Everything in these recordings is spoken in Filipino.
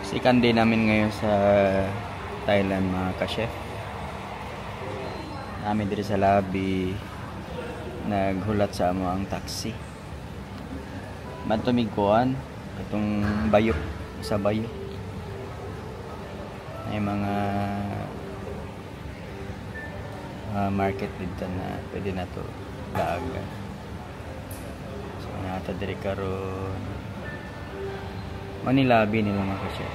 Second day namin ngayon sa Thailand mga ka-chef. Namin dito sa lobby naghulat sa amo ang taxi. Matumigkuan itong bayok sa bayok. May mga market dito na pwede na to daagan. So nata diri karon Manilabi nila mga ka-chef.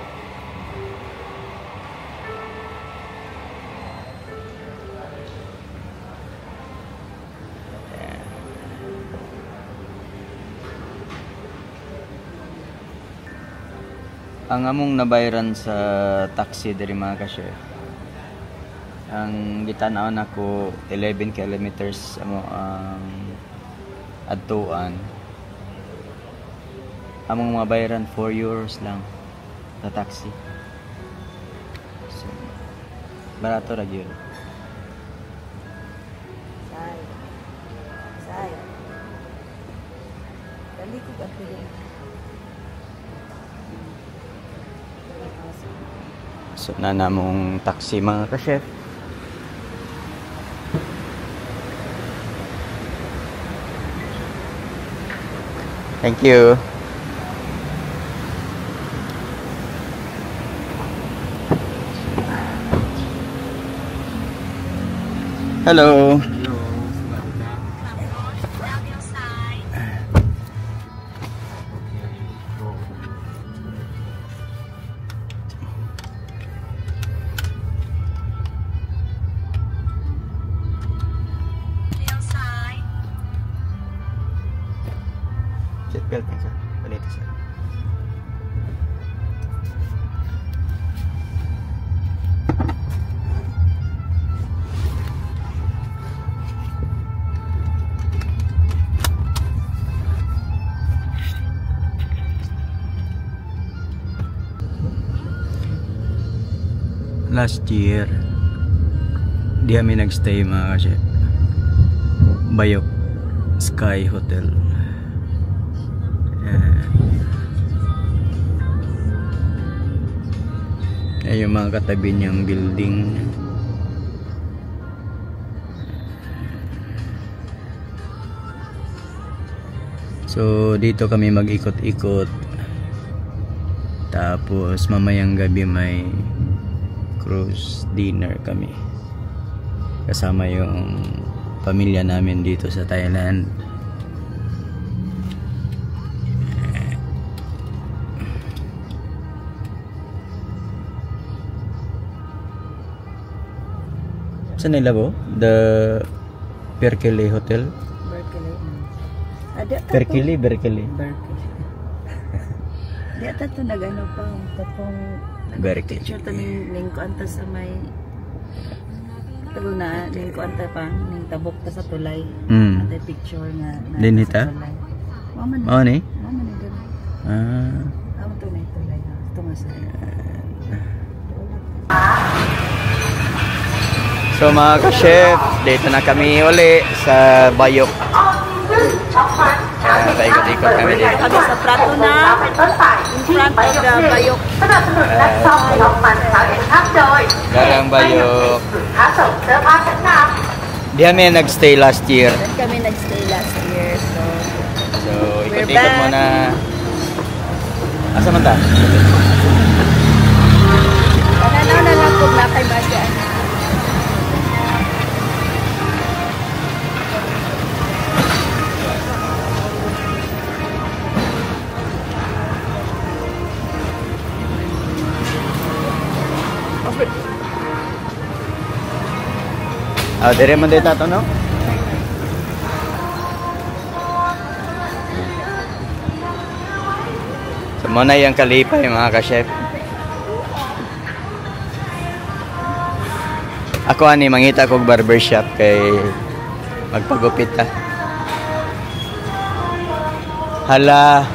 Ang among nabayran sa taxi diri mga ka-chef, ang gitan-aon ako 11 kilometers amo ang adtuan. Among mga bayaran 4 euros lang sa taxi. So, barato ra gyud. Say. Dali ko ba pili? So na namong taxi mga ka-chef. Thank you. Hello. Seatbelt sir. Balito sir. Last year di kami nagstay mga ka-chef. Bayok Sky Hotel. Yung mga katabi niyang building. So dito kami mag-ikot-ikot. Tapos mamayang gabi may cruise dinner kami kasama yung pamilya namin dito sa Thailand. Saan nila po? The Berkeley Hotel? Berkeley. Berkeley. Di ata ito nag-ano pa. Tapong Berkeley. picture ito ning kuanta sa may talo na ning kuanta pa. Ning tabok ta sa tulay. Ate picture na Dinita? Mama ni? Mama ni? Mama ni dito. Amo to na tulay. Ito nga sa So mga ka-chef, dito na kami uli sa Bayok. Paikot-ikot kami dito. Kami sa Prato na in front of the Bayok. Garang Bayok. Di kami nagstay last year. Doon kami nagstay last year. So ikot-ikot muna. Asa man ta? Nananaw na lang kung na kay Basya. Dire man dito to no? So muna yung kalipay mga ka-chef. Ako ani mangita kog barbershop kay magpagupit ta. Hala.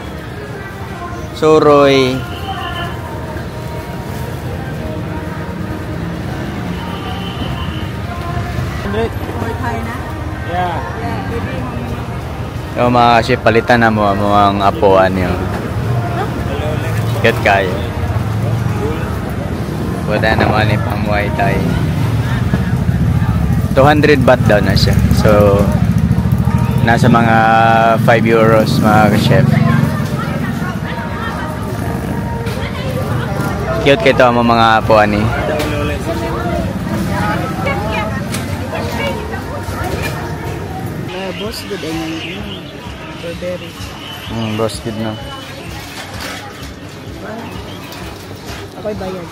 Suroy. So mga ka-chef, palitan na mo ang apuan nyo. Sikat kayo. Wala naman yung pang Muay Thai. 200 baht daw na siya. So, nasa mga 5 euros mga ka-chef. Cute kito ang mga apuan ni. Boss good ay yung strawberry. Boss good na. Ako'y bayad.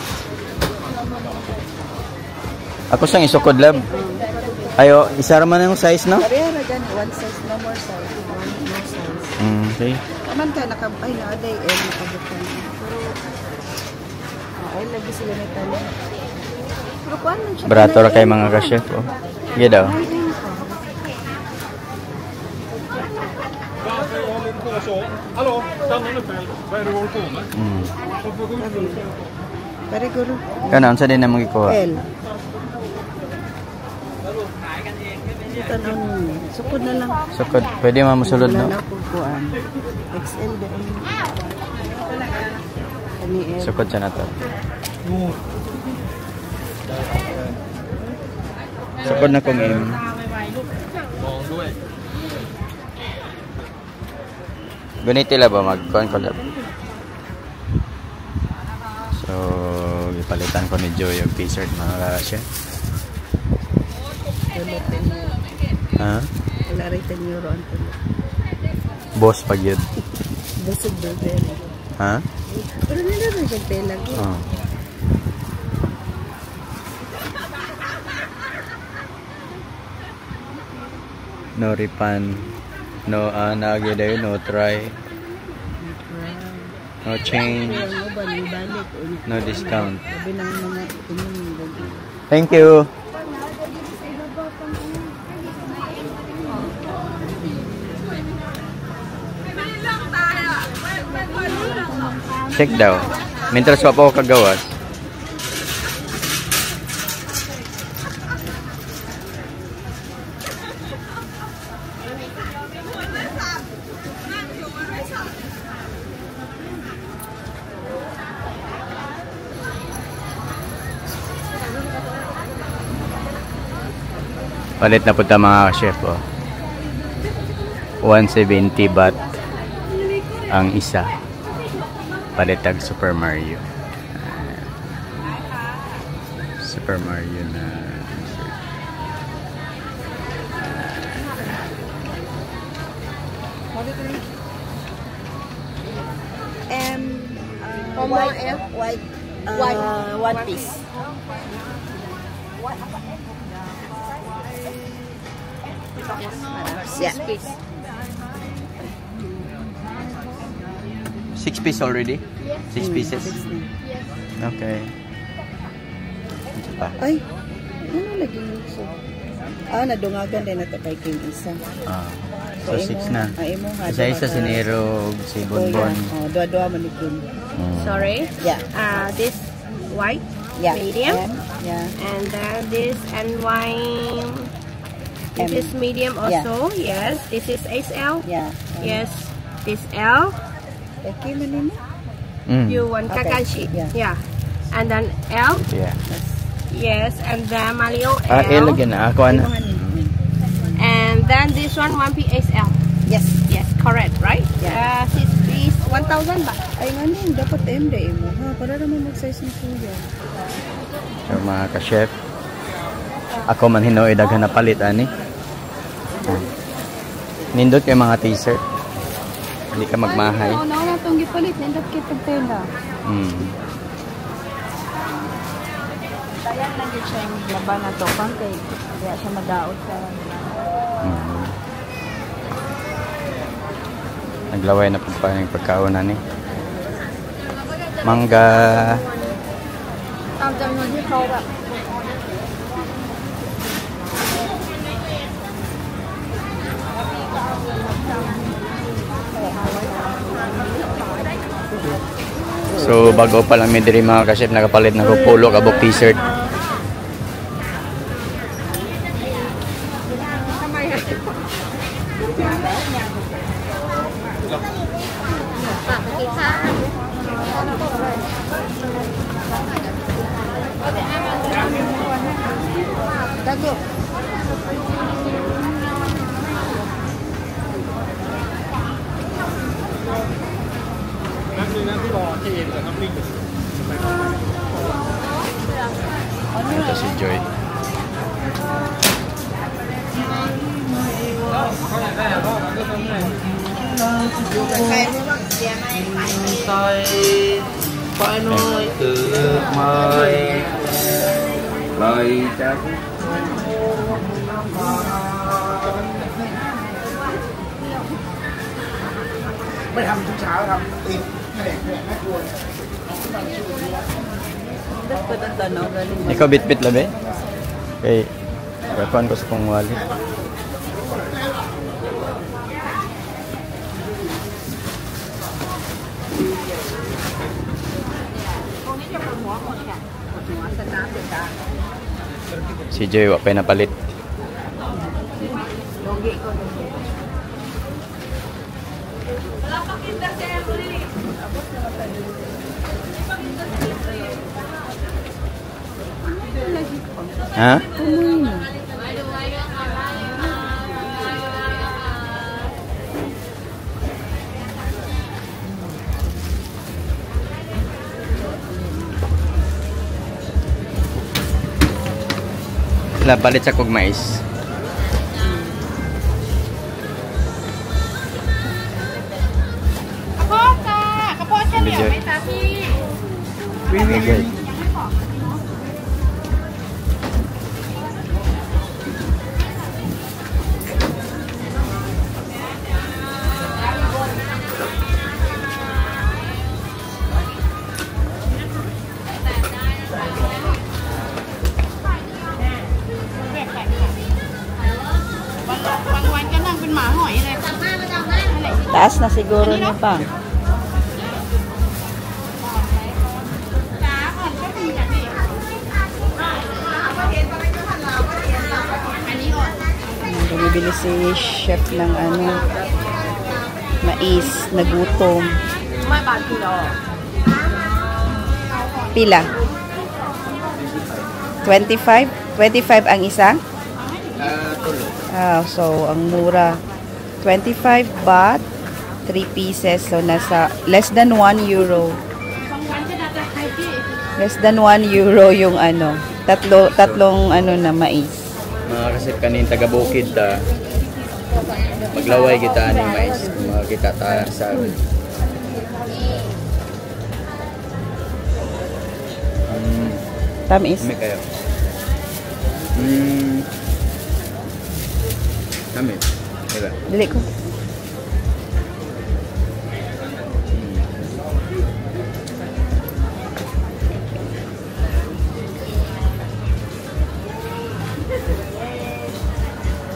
Ako siyang isukod lab. Ayo, isa raman yung size, no? Karera dyan, one size, no more size. One more size. Okay. Naman ka, nakabay na aday, nakabutan. Pero, ay, lagi sila may tali. Pero kuhan man siya. Barato ra kay mga ka-chef, oh. Sige daw. Hallå, stanna nu Pell. Vad är det du håller på med? Pare guru. Kana unsa din na mo gikuha? L. Tanong, sukod na lang. Sukod, pwede mo musulod, no? Wala na po kuhan. XL din. Kani L. Sukod siya na to. Sukod na kong aim. Guniti la ba mag-con collab? So, ipalitan ko ni Joy yung t-shirt mga ka-chef. Ha? Wala rin 10 euro ang tulo. Boss pag yun. Busog daw din. Ha? Pero nila rin kang telag. Oh. No refund. No, nagilay, no try. No change. No discount. Sabi ng mga Thank you. Check daw. Mientras pa po kagawas. Palit na po ito mga chef, oh. 170 baht ang isa. Palit tag Super Mario. Super Mario na white one piece. Yeah. 6 piece already? 6 pieces? Okay. Ito pa. Ay, ano lagi nito? Nadungagan din ito kay King Isa. So 6 na. Isa-isa si Nero, si Bonbon. Dua-dua manikin. Sorry? Yeah. This white, Yeah. medium, Yeah. and then this and wine. This is medium also. Yes. This is XL. Yeah. Yes. This L. Okay, manini? You want Okay. kakashi? Yeah. Yeah. And then L. Yeah. Yes. And then Mario L. L again na. Ako na. And then this one 1P XL. Yes. Yes. Correct, right? Yeah. This is 1,000 baht. Ay, ngayon, dapat MD mo. Ha, para naman mag-size ng kuya. So mga ka-chef, ako man hinoy daghan na palit ani. Nindot kay mga t-shirt. Hindi ka magmahay. Oo, na itong gipalit. Nindot kita tela. Kaya naging siya yung laban na to. Kaya siya madaot sa Naglaway na po pa yung pagkaunan ni. Mangga. So bago pa lang may diri mga ka-chef, nakapalit na ko polo kabok t-shirt. นะที่รอที่เองกับน้ำพริก Ito si Joy. ใครไม่ว่าเสียไม่ไป phải nói từ mời lời chắc ไม่ทำทุกเช้าทำติดแม่ครัว Pagkatanaw galing. Ikaw bit-bit labi? Kay refund ko sa kong wallet. Si Joy wa pa napalit. Ha? Sila palit sa kog mais. Video. Okay. Taas na siguro niya pa. Bumibili si chef ng ano, mais na gutom. Pila? 25? 25 ang isa? So ang mura. 25 baht, 3 pieces. So nasa less than 1 euro. Less than 1 euro yung ano, tatlong ano na mais. Mga kasi kanin taga-bukid ta maglaway kita ni mais mga kita ta sa Tamis. kami kayo kami diba Dili ko.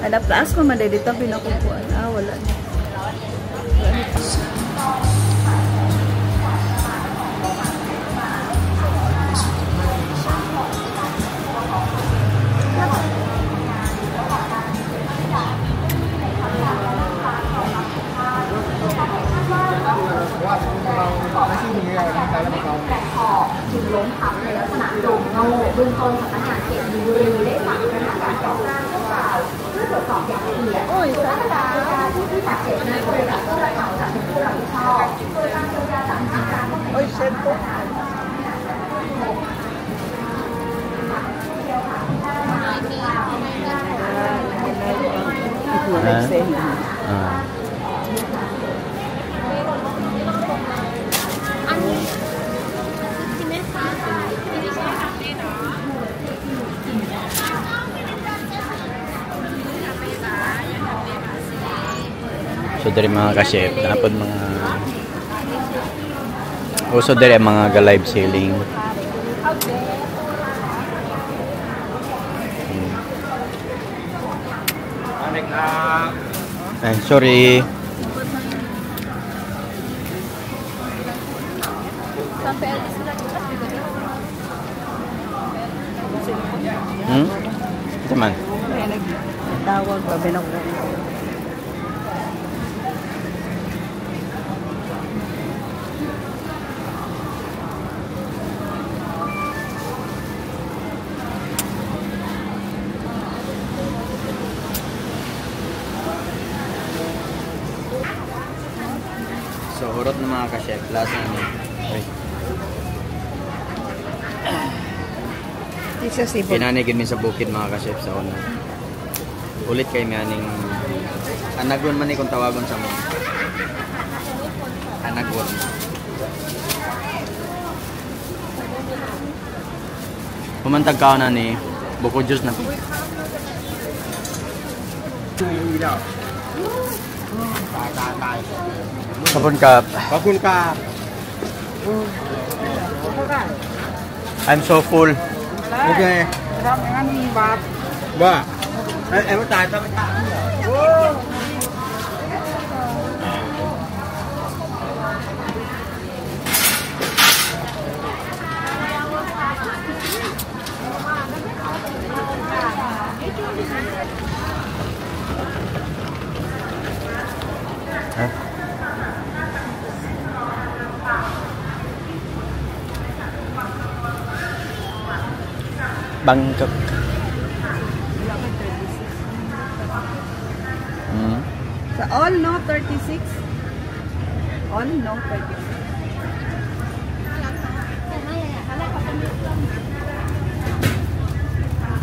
Hanap taas ko man dito pinakukuan. Wala. So dari mga ka-chef, napod mga uso dari mga ga-live selling. Ay, sorry. Ito man. Tawag pa binako. So, urot na mga ka-chef. Lasa na. Okay. Isa sibol. Pinanigin mi sa bukid mga ka-chef sa una. Ulit kay mi aning anagon man ni kung tawagon sa mo. Anagon. Pumantag ka na ni buko juice na. Kapon ka. Bakun ka. I'm so full. Okay. Ba. Em có tài tao mới tạm. Bangkok. Sa all, no? 36? All, no? 36.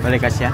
Balik ka siya?